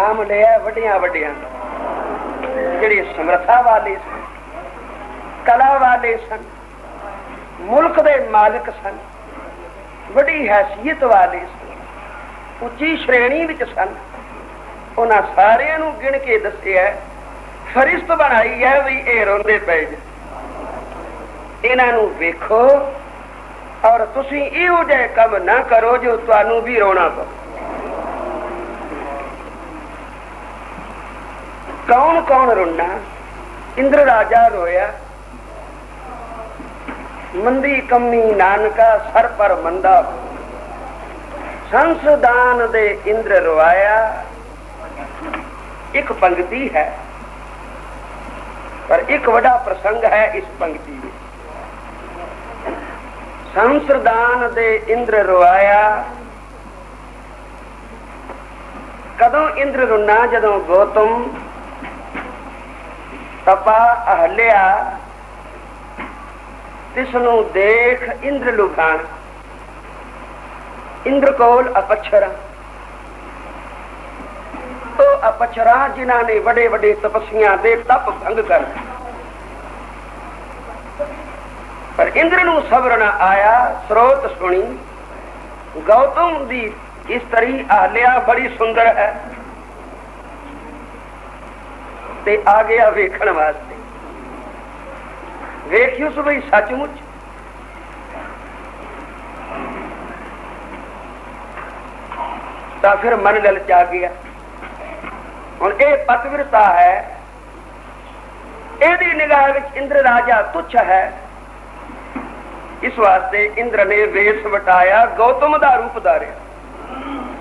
नाम लिया वड्डिया वड्डिया जिहड़े समर्था वाले सन, कला वाले सन, मुल्क दे मालिक सन, बड़ी हैसियत वाले सन, उच्ची श्रेणी विच सन, उन्हां सारियां नूं गिण के दस्सिया फरिश्त बनाई है भी ये रोंदे पे इन्हां नूं वेखो और तुसीं इहो जिहे काम ना करो जो तुहानूं भी रोना पवे। कौन कौन रोना? इंद्र राजा रोया, मंदी कमी नानका सर पर मंदा, संसदान दे इंद्र रोया। एक पंक्ति है पर एक बड़ा प्रसंग है इस पंक्ति में। संसदान दे इंद्र रोया, कदों इंद्र रोना? जदों गौतम तपा अहल्या तिसनू देख इंद्र लुभान। इंद्र कोल अपच्छरा, तो अपच्छरा जिन्हां ने बड़े बड़े तपस्या दे तप भंग कर, पर इंद्र नू सब्र न आया। स्रोत सुनी गौतम दी स्त्री अहल्या बड़ी सुंदर है, ते आ गया वेखण वास्ते। वेखियो सो भाई सचमुच तो फिर मन ललचा गया। हुण ये पतिव्रता है, एदी निगाह विच इंद्र राजा तुच्छ है, इस वास्ते इंद्र ने वेश वटाया, गौतम दा रूप धारिया।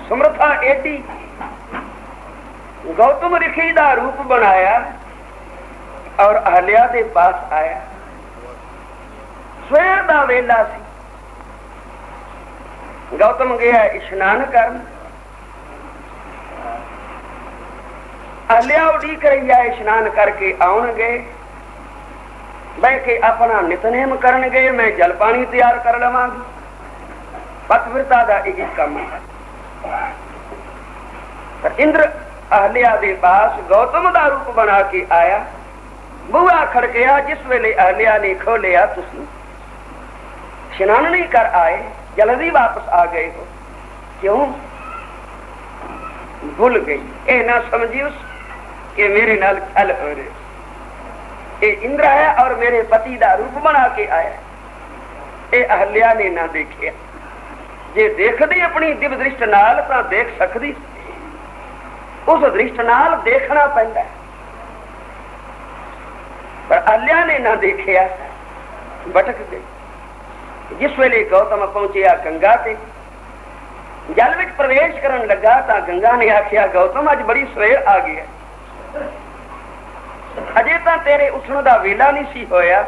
समर्था एडी, गौतम ऋषि का रूप बनाया और अहल्या के पास आया। सवेर का वेला सी, गौतम गया इशनान कर, अहल्या उड़ीक रही है इशनान करके आउणगे, बह के अपना नितनेम करनगे, मैं जल पानी तैयार कर लवांगी। पतिव्रता का यही काम है। पर इंद्र अहल्या दे पास गौतम दा रूप बना के आया, बुआ खड़किया। जिस वेले अहल्या ने खोलिया, तुसी स्नान नहीं कर आए, जल्दी वापस आ गए हो, क्यों? भूल गई। ए ना समझियो कि मेरे नाल छल हो रहे। ए इंद्र है और मेरे पति दा रूप बना के आया। ए अहल्या ने ना देखिया, जे देखदी अपनी दिव्य दृष्टि नाल तां देख सकदी, उस दृष्टि नाल देखना पैंदा, पर अहल्या ने ना देखिया, भटक गई। जिस वेले गौतम पहुंचिया गंगा ते, जल विच प्रवेश करन लगा तां गंगा ने आखिया, गौतम अज बड़ी सवेर आ गई है, अजे तां तेरे उठण दा वेला नहीं सी होया।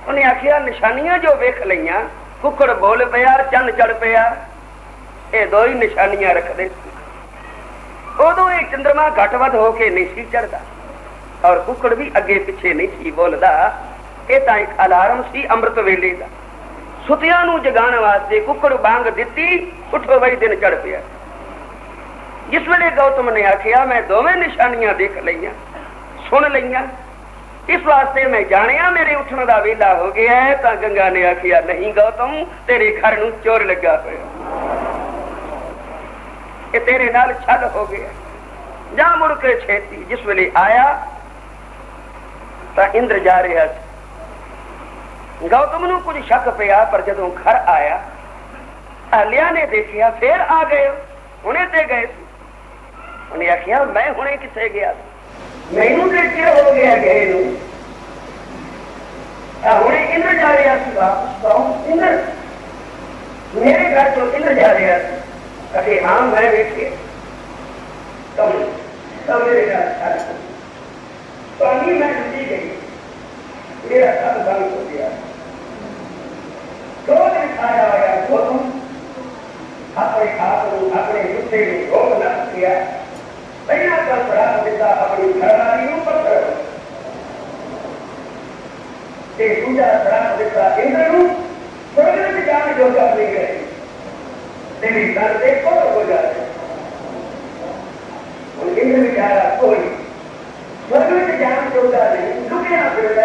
उन्हें आखिया, निशानियां जो वेख लईयां, कुकड़ बोल पिया, चंद चढ़ पिया, ये दो ही निशानियां रखदे सी। उदों ये चंद्रमा घट वध होके नहीं सी चढ़ता और कुकड़ भी अगे पिछे नहीं सी बोलदा। ये तां एक अलार्म सी अमृत वेले दा, सुतियां नूं जगाण वास्ते कुकड़ बांग दिती, उठो बई दिन चढ़ पिया। जिस वेले गौतम ने आखिया, मैं दोवें निशानियां देख लईयां, सुन लईयां, इस वास्ते मैं जानिया मेरे उठण दा वेला हो गया है, तां गंगा ने आखिया, नहीं गौतम, तेरे घर नूं चोर लगा होया, ये तेरे नाल छल हो गया, जा मुड़ के छेती। जिस वेले आया तां इंद्र जा रहा सी। गौतम नूं कुछ शक पिया, पर जदों घर आया अहल्या ने देखिया, फिर आ गए, हुणे ते गए सी। उन्हें आखिया, मैं हुणे किथे गया, मैनू ते चिर हो गया गए नूं, हुणे इंद्र जा रहा सी वापस। इंद्र मेरे घर तो इंद्र जा रहा सी। अरे हाँ, मैं वेखे तब मेरे घर पानी मैं डूबी गई, मेरा सब बंद हो गया। क्रोध में छाया आया, गौतम अपने आप को अपने गुस्से में रोक न किया, पहला का श्राप देता अपनी घरवाली को पत्थर, दूसरा श्राप देता इंद्र को स्वर्ग में जाने जो कर ले गए, तेरी दर से खोल हो जाए। ਇਹ ਵਿਚਾਰਾ ਕੋਈ स्वर्ग में जान जोगा नहीं, लुके ना फिरता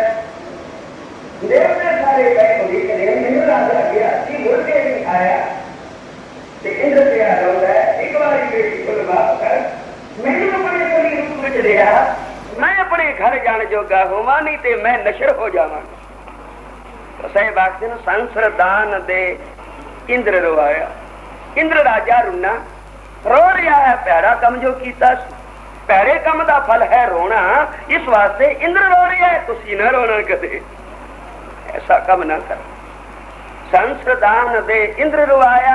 देवते सारे गए होगी करें मैंने राजा गया कि मुड़ के नहीं आया तो इंद्र से आ रहा है एक बार बेटी को बात कर मैंने अपने कोई रूप में लिया मैं अपने घर जान जोगा होवा नहीं तो मैं नशर हो जावा तो साहब आखते संसर दान दे इंद्र रोआया इंद्र राजा रुना रो रहा है प्यारा कम जो कीता पैरे कम का फल है रोना इस वास्ते इंद्र रो रहा है तुसी न रोना कदे ऐसा कम ना कर संसदान दे इंद्र रोआया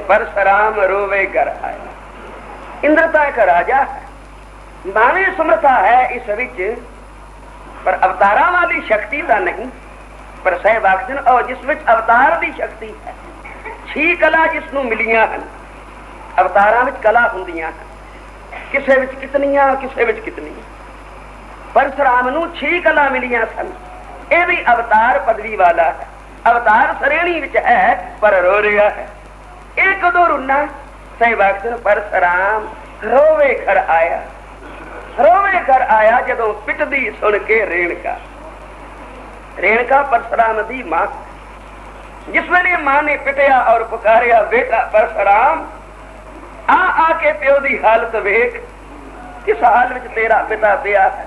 परशुराम रोवे कर आया इंद्रता एक राजा है माने समर्था है इस विच पर अवतारा वाली शक्ति का नहीं पर साहब आखदे और जिस विच अवतार की शक्ति है 6 कला जिसनों मिलियां हैं अवतारां विच कला हुंदियां किसे विच कितनियां किसे विच कितनियां परशुराम नूं 6 कला मिलियां सन यह भी अवतार पदवी वाला है अवतार श्रेणी विच है पर रो रहा है यह कदों रुना सहवाग परशुराम रोवे घर आया जदों पिटदी सुन के रेणुका परशुराम दी मां जिस वेले मां ने पिटिया और पुकारिया बेटा परशुराम आके प्यो की हालत वेख किस हाल में तेरा पिता पिया है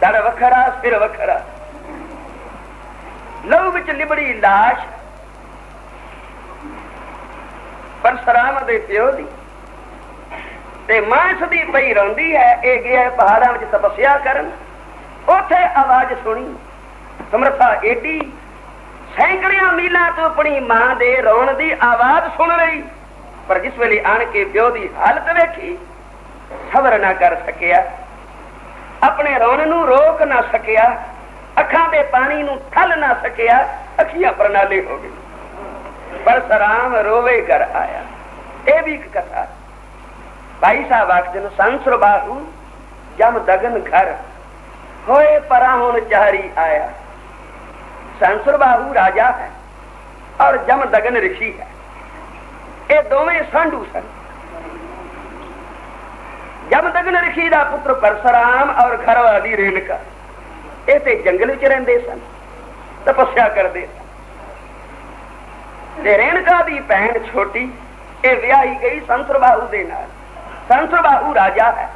दर वखरा सिर वखरा लहू विच लिबड़ी लाश परशुराम दे प्यो दी ते मां सदी पई रोंदी है ये गया पहाड़ां विच तपस्या करन उथे आवाज सुनी समर्था एडी सैकड़ियां मीलां तो अपनी मां दे रोण दी आवाज सुन रही पर जिस वेले आन के प्यो की हालत वेखी सबर ना कर सकिया अपने रोण नू रोक ना सकिया अखां दे पानी नू ठल ना सकिया अखियां प्रणाली हो गई परशुराम रोवे कर आया यह भी एक कथा भाई साहब आखदे संसर बाहू जम दगन घर होए परा हुण चारी आया संसर बाहू राजा है और जम दगन ऋषि है ये दोवें सांडू सन जमदग्न ऋषि का पुत्र परशुराम और घर वाली रेणुका ये ते जंगल विच रहिंदे सन तपस्या करते रेणुका की भैन छोटी ये विआही गई संसरबाहू दे नाल संसरबाहू राजा है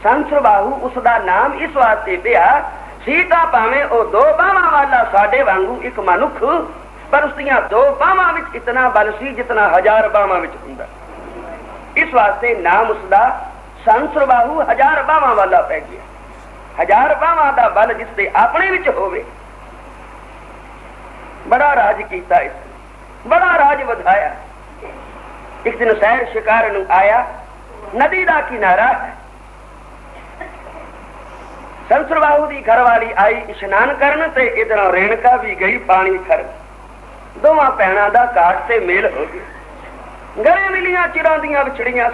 संसरबाहू उसका नाम इस वास्ते पिया सीता भावें वो 2 बाहां वाला साडे वांगू एक मनुख पर उसदियां 2 बाहां विच इतना बल सी जितना 1000 बाहां विच हुंदा इस वास्ते नाम उसका संसरबाहू 1000 बाहां वाला पै गया 1000 बाहां दा बल जिसदे अपने विच होवे बड़ा राज कीता इसने बड़ा राज वधाया एक दिन सैर शिकार नूं आया नदी का किनारा है संसरबाहू की घरवाली आई इशनान करन ते इधरों रेणुका भी गई पानी खर दोवां भैणां दा घाट से मेल हो गया गले मिलियां चिरां दियां विछड़ियां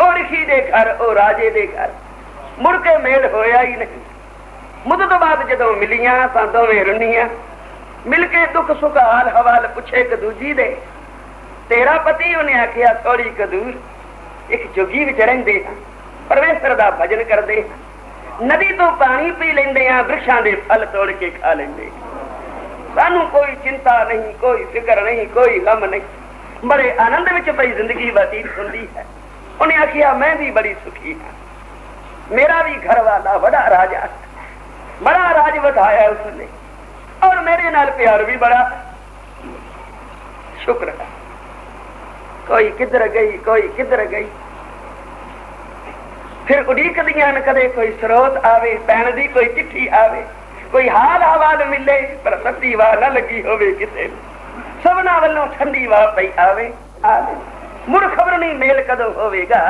ओ ऋषि दे घर ओ राजे दे घर मुड़ के मेल होया ही नहीं मुद्दत बाद जदों मिलियां तां दोवें रुनियां मिल के दुख सुख हाल हवाल पुछे एक दूजी दे तेरा पति उन्हें आखिया थोड़ी कदूर एक जोगी विच रहिंदे हां परमेश्वर दा भजन करदे नदी तो पानी पी लेंदे हां वृक्षां दे फल तोड़ के खा लेंदे सानू कोई चिंता नहीं कोई फिक्र नहीं कोई गम नहीं बड़े आनंद विच पई जिंदगी बतीत हुंदी है उन्हें आखिया मैं भी बड़ी सुखी हां मेरा भी घर वाला बड़ा राजा है बड़ा राज वधाया उसने और मेरे नाल प्यार भी बड़ा शुक्र है कोई किधर गई कोई किधर गई फिर उड़ीक दियां कदे कोई स्रोत आवे पैण दी कोई चिट्ठी आवे कोई हाल हवाल मिले पर सत्ती वाह न लगी होवे किसे सबना वालों ठंडी वाह पई आवे मुड़ खबर नहीं मेल कदों होवेगा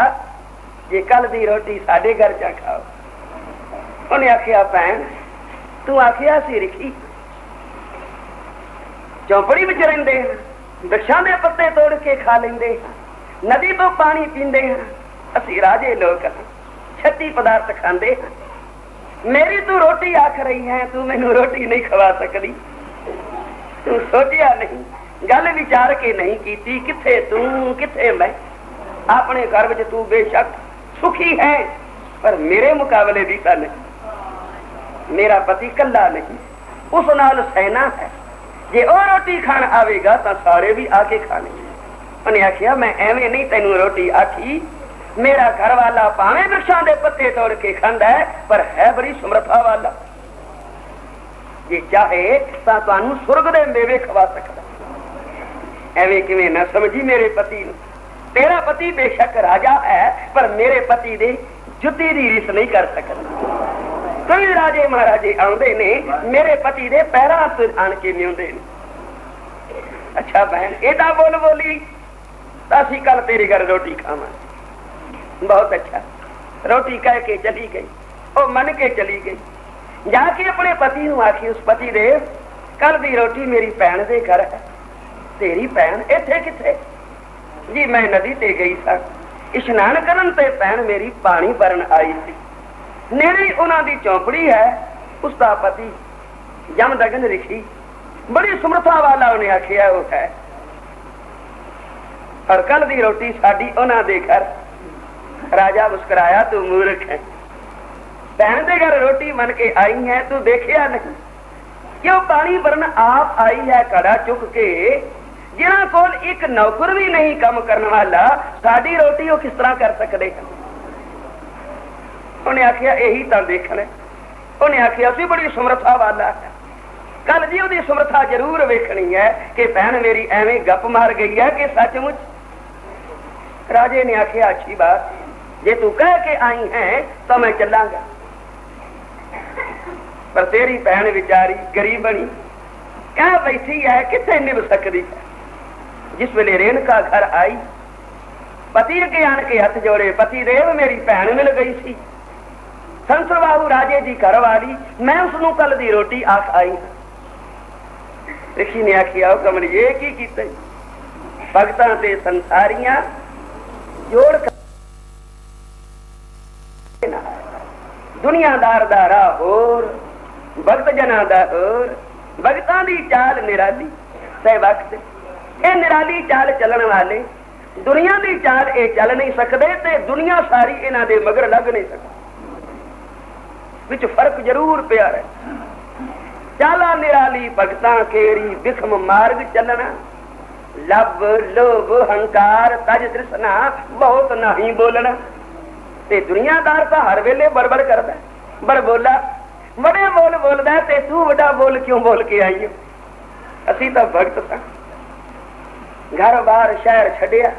जे कल दी रोटी साडे घर जा खाओ उन्हें आखिया भैन तू आखिया सी रिखी चौपड़ी विच रहिंदे वृक्षां दे पत्ते तोड़ के खा लेंदे नदी तो पानी पींदे असीं राजे लोग 36 पदार्थ खांदे मेरी तू रोटी आख रही है तू मैनू रोटी नहीं खवा सकती तू सोचिया नहीं गल विचार के नहीं कीती किथे तू किथे मैं अपने घर में तू बेशक सुखी है, पर मेरे मुकाबले भी का नहीं। मेरा पति कला नहीं, उस नाल सेना है। जे और रोटी खान आवेगा तो सारे भी आके खाने। उन्हें आखिया मैं एवं नहीं तेन रोटी आखी, मेरा घर वाला भावे वृक्षां दे पत्ते तोड़ के खांदा है, पर है बड़ी समर्था वाला। जे चाहे तो तुहानू सुर्ग दे मेवे खवा सकता। एवं किवें ना समझी मेरे पति नू। तेरा पति बेशक राजा है, पर मेरे पति दे जुत्ती दी रिस नहीं कर सकता। कई राजे महाराजे आउंदे ने, मेरे पति दे पैरां ते आण के न्यूंदे ने। अच्छा बहन एदा बोल बोली तो असीं कल तेरे घर रोटी खावां। बहुत अच्छा, रोटी कह के चली गई, ओ मन के चली गई। जाके अपने पति नू आखी, उस पति देव कल दी रोटी मेरी भैन दे घर है। तेरी भैन इत्थे किथे? जी मैं नदी ते गई सा, इशनान करन ते भैन मेरी पानी भरन आई थी। नेड़े उन्हां दी चौपड़ी है, उसका पति जमदग्न ऋषि बड़ी समर्था वाला उन्हें आखिया वो है। और कल दी रोटी साडी उन्हां दे घर। राजा मुस्कुराया, तू मूर्ख है, भैन दे घर रोटी मन के आई है, तू देखिया नहीं क्यों पानी भरन आप आई है कड़ा चुक के। जिन्हां कोल एक नौकर भी नहीं काम करने वाला, साडी रोटी वो किस तरह कर सकते हैं? उन्हें आखिया यही तो देखना। उन्हें आखिया सी बड़ी समर्था वाला है, कल जी उसकी समर्था जरूर वेखनी है कि भैन मेरी एवं गप मार गई है कि सचमुच। राजे ने आखिया अच्छी बात, जे तू कह के आई है तो मैं चलांगा, पर तेरी भैन बेचारी गरीबनी क्या बैठी है, किथे निभ सकती है। जिस वेले रेणुका घर आई, पति अगे आन के हथ जोड़े, पति देव मेरी भैन मिल गई सी, संसर बाहू राजे दी घर वाली, मैं उसनू कल दी रोटी आख आई। ऋषि ने आखिया कमलिए की कीता? भगतां ते संसारियां जोड़ कर दुनियादार दा राह होर, भगत जना दा होर। भगतां दी चाल निराली सह वक्त, ये निराली चाल चलन वाले दुनिया दी चाल ये चल नहीं सकते, ते दुनिया सारी इन्हां दे मगर लग नहीं सकती। विच फर्क जरूर पिया है। चाला निराली भगतां केरी, बिखम मार्ग चलना, लब लोभ हंकार तज तृष्णा बहुत नहीं बोलना। ते दुनियादार तो हर वेले बड़बड़ करदा, बड़ बोला बड़े बोल बोलदा, ते तू बड़ा बोल क्यों बोल के आई हो? असी तो भगत सा, घर बार शहर छड़िया,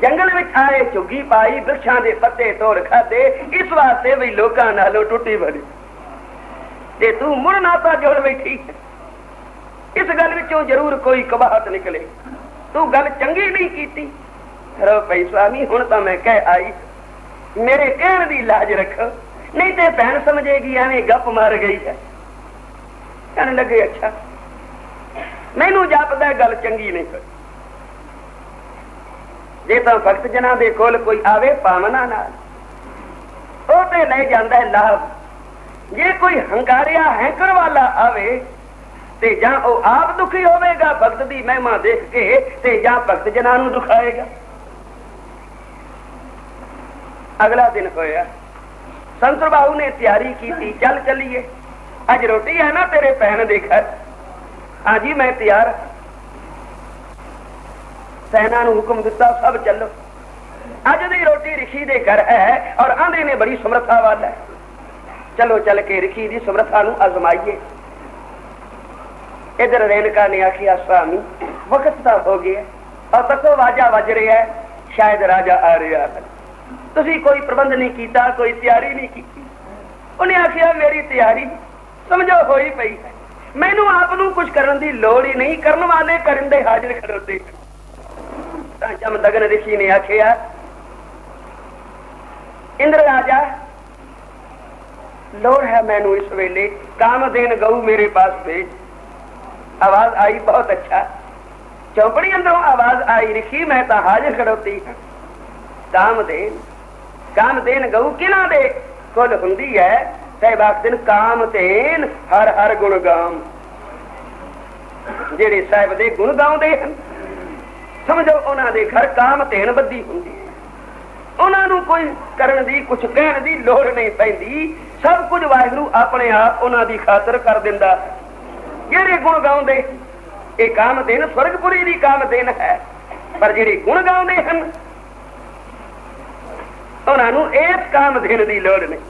जंगल में आए झुग्गी पाई, वृक्षां दे पत्ते तोड़ खादे, इस वास्ते भी लोकां नालों टुटी भरी। ते तू मुड़ नाता जोड़ बैठी, इस गल विचों जरूर कोई कबाहत निकले। तू गल चंगी नहीं कीती। रो भाई स्वामी हुण तां मैं कह आई, मेरे कहण दी लाज रखो, नहीं ते भैन समझेगी एवं गप मार गई है। कहने लगे अच्छा मैनू जापदा गल चंगी नहीं कर। जे तो भगत जना दे कोल कोई आवे पावना नाल, ओ ते ले जांदा है लाभ। जे कोई हंकारिया हैंकर वाला आवे ते जां ओ आप दुखी होवेगा भगत दी महिमा देख के, ते जां भगत जना नू दुखाएगा। अगला दिन होया, संतर बाहू ने तैयारी की थी, चल चलिए अज रोटी है ना तेरे भैन दे घर। हाँ जी मैं तैयार। सेना नू हुक्म दिता सब चलो, अज दी रोटी ऋषि दे घर है और आंधे ने बड़ी समर्था वाला है। चलो चल के ऋषि दी समर्था नू आजमाइए। इधर रेणुका ने आखिया स्वामी वक्त तो हो गया और तको वाजा वज रहा है, शायद राजा आ रहा है, तुसी कोई प्रबंध नहीं किया, कोई तैयारी नहीं की। उन्हें आखिया मेरी तैयारी समझो होई पई है, मैनू आप नू कुछ करने की लोड़ ही नहीं, करने वाले करिंदे हाजिर खड़ोते। जमदग्न ऋषि ने आखिया इंद्र राजा लोड़ है मैनू इस वेले कामधेन गऊ मेरे पास भेज। आवाज आई बहुत अच्छा, चौपड़ी अंदरों आवाज आई ऋषि मैं तो हाजिर खड़ोती हूं। कामधेन कामधेन गऊ किना दे कोल हुंदी है, साहिब दिन कामधेन हर हर गुण गाम, जेड़े साहिब दे गुण गाउंदे हन समझो उन्हां दे घर कामधेन बद्धी हुंदी है। उन्होंने कोई करने की कुछ कहने की लोड़ नहीं पैंदी। सब कुछ वाहिगुरू अपने आप उन्होंने खातर कर दिंदा। जेड़े गुण गाउंदे ये कामधेन स्वर्गपुरी की कामधेन है, पर जेड़े गुण गाउंदे हैं उन्होंने इस कामधेन की लोड़ नहीं।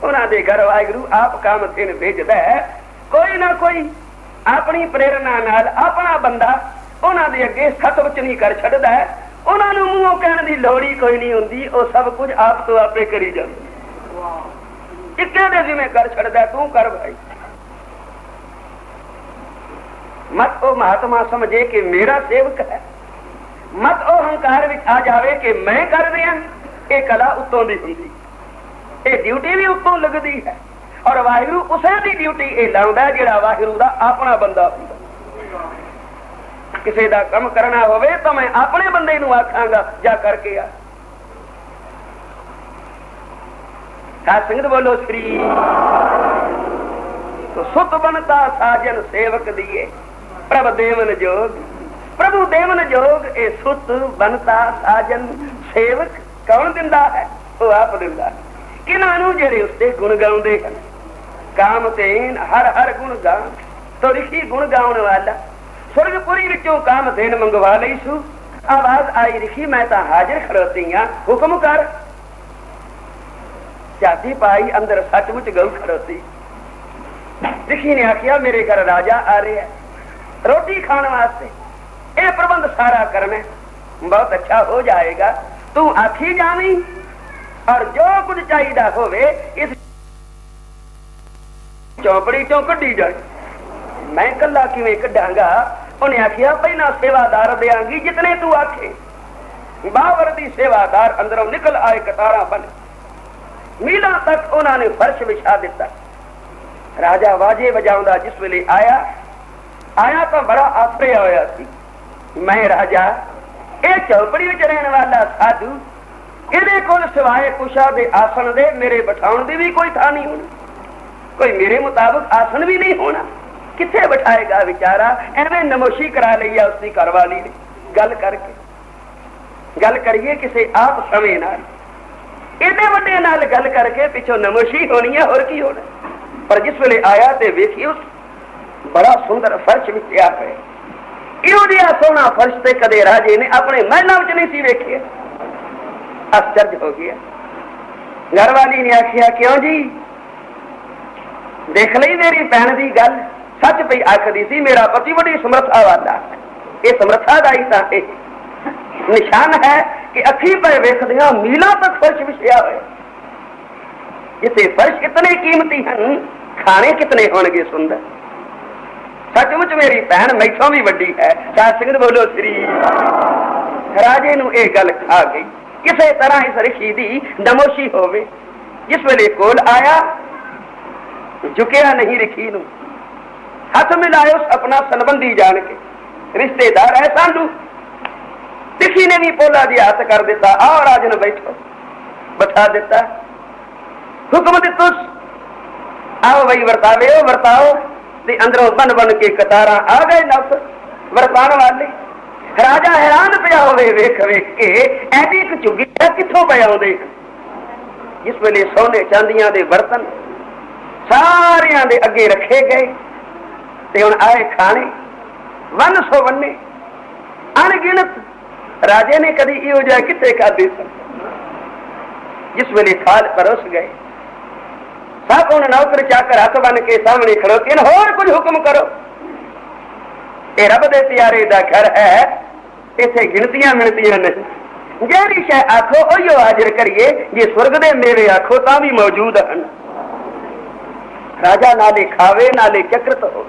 उन्होंने घर वाहिगुरू आप कामधेन भेजदा है। कोई ना कोई अपनी प्रेरणा नाल अपना बंदा उन्होंने अगे सतवचनी कर छड्डदा है। उन्होंने मूहों कहने की लोड़ ही कोई नहीं हुंदी, वो सब कुछ आप तो आपे करी जांदे। इक्के दे जिवें कर छड्डदा, तू कर भाई। मत ओ महात्मा समझे कि मेरा सेवक है, मत ओ हंकार विच आ जावे कि मैं कर दिया। ये कला उत्तों दी हुंदी, ये ड्यूटी भी उत्तों लगदी है। और वाहिगुरू उसे दी ड्यूटी ये लाउंदा जिहड़ा वाहिगुरू दा अपना बंदा हुंदा। किसी का कम करना होवे तो मैं अपने बंदे नूं आखांगा जा करके आ। साध संगत बोलो श्री। तो सुत बनता साजन सेवक दिए प्रभ देवन जोग। प्रभु देवन जोग ए सुत बनता साजन सेवक कौन दिंदा है? वो आप दिंदा है। किन्हां जेड़े उसते गुण गाउंदे हैं। कामधेन हर हर गुण गान तो ऋषि गुण गाउन वाला स्वर्गपुरी विचों कामधेन मंगवा लई सू। आवाज आई ऋषि मैं तो हाजिर खड़ोती हाँ, हुक्म कर। चाती पाई अंदर सचमुच गऊ खड़ोती। ऋषि ने आखिया मेरे घर राजा आ रहे है रोटी खाने वास्ते, ये प्रबंध सारा करना बहुत अच्छा हो जाएगा। तू आखी जावी और जो कुछ चाहिए होवे इस चौपड़ी चों कड्डी जाए। मैं कला किवें कड्डांगा? उन्हें आखिया पहला सेवादार देंगी जितने तू आखे। बावर दी सेवादार अंदरों निकल आए कतारा बन। मीला तक उन्होंने फर्श बिछा दिता। राजा वाजे बजाउंदा जिस वेले आया तो बड़ा आश्चर्य होया सी। मैं राजा ये चौपड़ी विच रहने वाला साधु, इहदे कोल सिवाए कुशा दे आसन दे मेरे बिठाउण दी भी कोई था नहीं होनी, कोई मेरे मुताबिक आसन भी नहीं होना। किथे बिठाएगा बेचारा? एवं नमोशी करा ली है उसकी घरवाली ने। गल करके गल करिए किसी आप समय नाल एडे वड्डे नाल गल करके पिछों नमोशी होनी है, और की होना। पर जिस वेले आया तो वेखी उस बड़ा सुंदर फर्श विच आ पे। इहो जिहा सोहना फर्श ते कदे राजे ने अपने महलों में नहीं सी वेखिया। आश्चर्य हो गया। घरवाली ने आखिया क्यों जी? देख ली मेरी भैन की गल सच पई आखदी सी। मेरा पति बड़ी समर्था वाला, ये समर्था का ही तो निशान है कि अखी पे वेखदिया मीलों तक फर्श विछया हुआ। जिथे फर्श इतने कीमती हैं, खाने कितने होंगे सुंदर। सचमुच मेरी भैन मैथों भी वड्डी है। साध संगत बोलो श्री। राजे नूं ये गल खा गई। किसी तरह इस ऋषि की नमोशी होवे। जिस वेले कोल आया झुकिया नहीं ऋषि नूं, हाथ मिलायो अपना संबंधी जान के, रिश्तेदार है सानू। ऋषि ने भी पोला जी हाथ कर दिता। आओ राजन बैठो, बैठा दिता। हुक्म दिता आओ भाई वर्तावे वर्ताओ। अंदरों बन बन के कतारा आ गए नौकर वर्तान वाले। राजा हैरान पिया होवे वेख वेख के ऐसी एक झुग्गी किथों पे आउंदे। जिस वेले सोने चांदियां दे बर्तन सारियां दे अगे रखे गए ते हुण आए खाने वन सो वन्ने अनगिनत। राजे ने कदी इहो जिहा किथे खाधे सन। जिस वेले खाल परोस गए सब उन नौकर चाकर हाथ बन के सामने खड़ोते हैं। होर कुछ हुक्म करो। ये रब दे प्यारे दा घर है, इथे गिनतियां मिलतियां नहीं। जेड़ी शै आखो उहियो हाजिर करिए। जे स्वर्ग दे मेवे आखो तां भी मौजूद हन। राजा नाले खावे नाले चक्रत हो।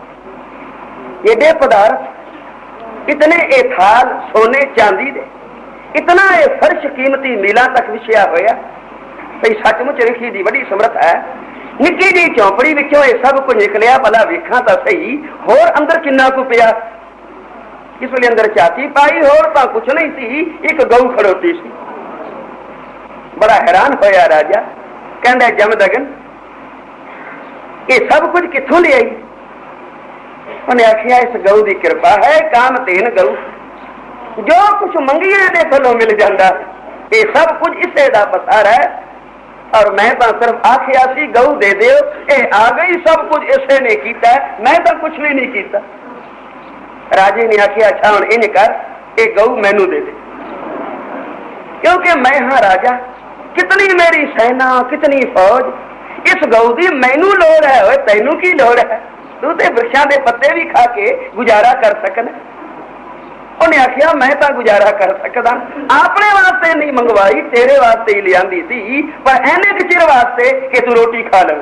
एडे पदार्थ इतने ए थाल सोने चांदी दे, इतना ए फर्श कीमती मीला तक विछया होया। भई सचमुच ऋषि दी बड़ी समर्थ है। निक्की जी चौपड़ी विचों ये सब कुछ निकलिया। भला वेखा तो सही होर अंदर किन्ना कु पिया। इस वेले अंदर चाची पाई होर तो कुछ नहीं सी, एक गऊ खड़ोती सी। बड़ा हैरान होया राजा, कहंदा जमदगन ये सब कुछ किथों ले आई? उन्हें आखिया इस गऊ की कृपा है, कामधेन गऊ जो कुछ मंगिए दे कोलों मिल जाता। ये सब कुछ इसे दा पसार है। और मैं तो सिर्फ आखिया सी गऊ दे दो, ये आ गई, सब कुछ इसे ने कीता है, मैं तो कुछ भी नहीं कीता। राजे ने आखिया अच्छा हुण इंज कर, ये गऊ मैनू दे दे, क्योंकि मैं हाँ राजा, कितनी मेरी सेना, कितनी फौज, इस गऊ की मैनू लोड़ है, तैनू की लोड़ है? तू तो वृक्षां दे पत्ते भी खा के गुजारा कर सकना। उन्हें आखिया मैं तो गुजारा कर सकता, अपने वास्ते नहीं मंगवाई, तेरे वास्ते ही लियांदी थी, पर ऐने चिर वास्ते कि तू रोटी खा ले,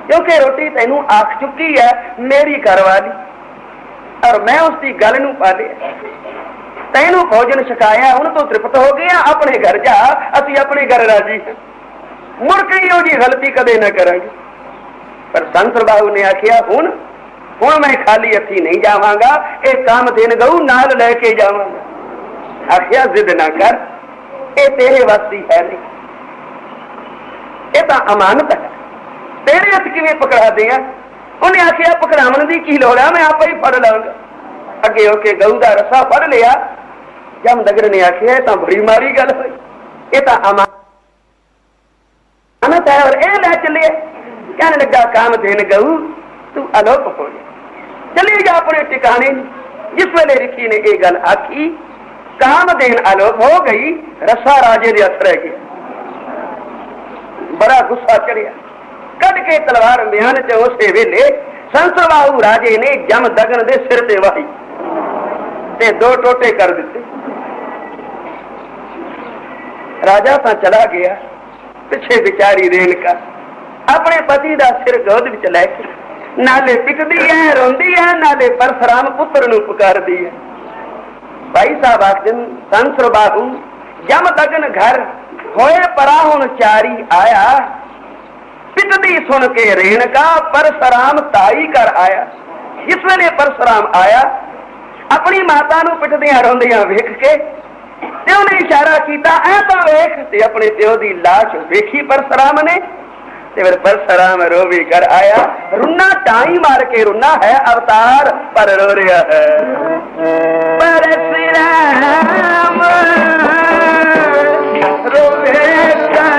क्योंकि रोटी तैनू आख चुकी है मेरी घरवाली, और मैं उसकी गल नू पा लिया। तैनू भोजन छकाया, हुण तू तृप्त हो गया, अपने घर जा, असी अपने घर राजी हैं, मुड़ के इहो जी गलती कदे न करांगे। पर संत बाहू ने आखिया हुण मैं खाली हथी नहीं जावांगा, एक कामधेन गऊ नाल लेके जावांगा। आखिया जिद ना कर, ये तेरे वास्ते है नहीं, ये तो अमानत है, तेरे हथ किवें पकड़ा दिया? उन्हें आखिया पकड़ावन की की लोड़ है, मैं आप ही फड़ लांगा। अगे होके गऊ का रस्सा फड़ लिया। जमदग्नि ने आखिया ये तो बड़ी मारी गल हुई, ये तो अमानत है, और ये लै चलिए। कहने लगा कामधेन गऊ तू अलोप हो जा, चली जा अपने ठिकाने। जिस वेले ऋषि ने यह गल आखी, कामधेन अलोप हो गई, रस्सा राजे दे हथ रह गया। बड़ा गुस्सा चढ़िया, कट के तलवार म्यान च उसे वेले संसबाहु राजे ने जमदग्न दे सिर ते वाही ते दो टोटे कर दिते। राजा ता चला गया, पिछे बिचारी रेणुका अपने पति का सिर गोद विच लैके नाले पिटदी है, रोंदी है, नाले परशुराम पुत्र नूं पुकारदी है। भाई साहब आखदन संसबाहु जमदग्न घर होए पराहुण चारी आया, पिटदी सुन के रेणुका परशुराम ताई कर आया। जिस वेले परशुराम आया, अपनी माता नूं पिटदियां रोंदियां वेख के ते उन्हें इशारा किया, ऐ तां वेख, ते अपने प्यो दी लाश वेखी परशुराम ने, ते फिर परशुराम रो भी कर आया। रुन्ना टाई मार के रुन्ना है अवतार पर रो रहा है। परशुराम रोवे कर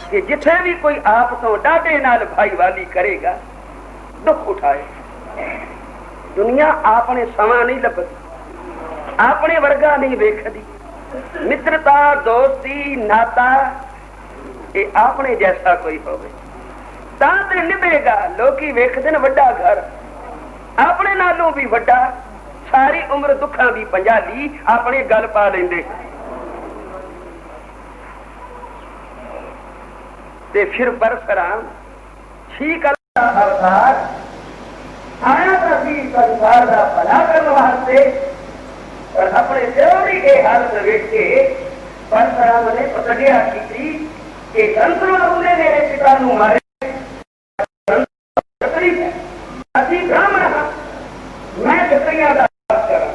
कि जिथे भी कोई आप तो डाटे नाल भाईवाली करेगा, दुख उठाए। दुनिया आपने समा नहीं लभदी, आपने वर्गा नहीं वेखदी, मित्रता दोस्ती नाता ये आपने जैसा कोई होवे तां ते निभेगा। लोकी वेखदे न वड्डा घर, अपने नालों भी वड्डा, सारी उम्र दुखां दी पंजाली अपने गल पा लेंदे। ते फिर परशुराम ठीक अवतार आया संसार का भला करने वास्ते, और अपने प्योरी के हालत वेख के परशुराम ने प्रतिज्ञा की थी कि संतबाहु ने मेरे पिता नूं मारे, असी ब्राह्मण हां, मैं क्षत्रियां दा वास करां,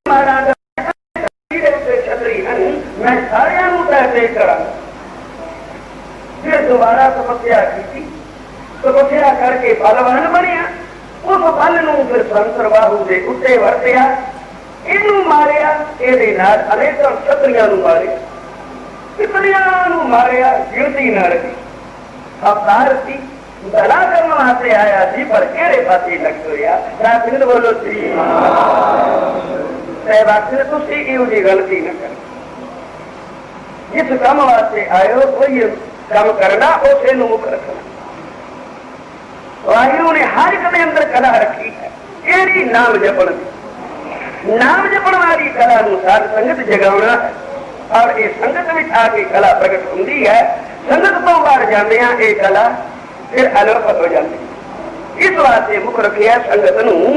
मारा क्षत्रिय हन, मैं सारियां नूं पैसे करां। फिर दोबारा तपस्या की, तपस्या करके बलवान बनया, उस बल नूं फिर संसबाहु दे उत्ते वरतिया, इनू मारिया, इहदे नाल अनेक क्षत्रियां नूं मारिया, कितनियां नूं मारिया, गिनती न रही। अवतार सी भला करने वास्ते आया सी, पर केड़े पासे लग गया? रात बोलो सी सहबाग तुसी इहो जी गलती न करो, जिस काम वास्ते आयो वही काम करना, उसे मुख रखना। वाहिगुरू ने हर एक दे अंदर कला रखी है, केड़ी नाम जपण दी। नाम जपण वाली कला नूं साध संगत जगाउणा है और ये संगत विच आके कला प्रगट हुंदी है। संगत तो बाहर जांदियां ये कला फिर अलोप हो जाती। इस वास्ते मुख रखिया संगत नूं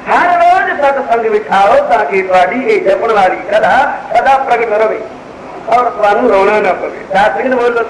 हर रोज सत्संग विच आओ ताकि तुहाडी ये जपण वाली कला सदा प्रगट रहे और तुहानूं रोना ना पवे। साथ संगत बोलो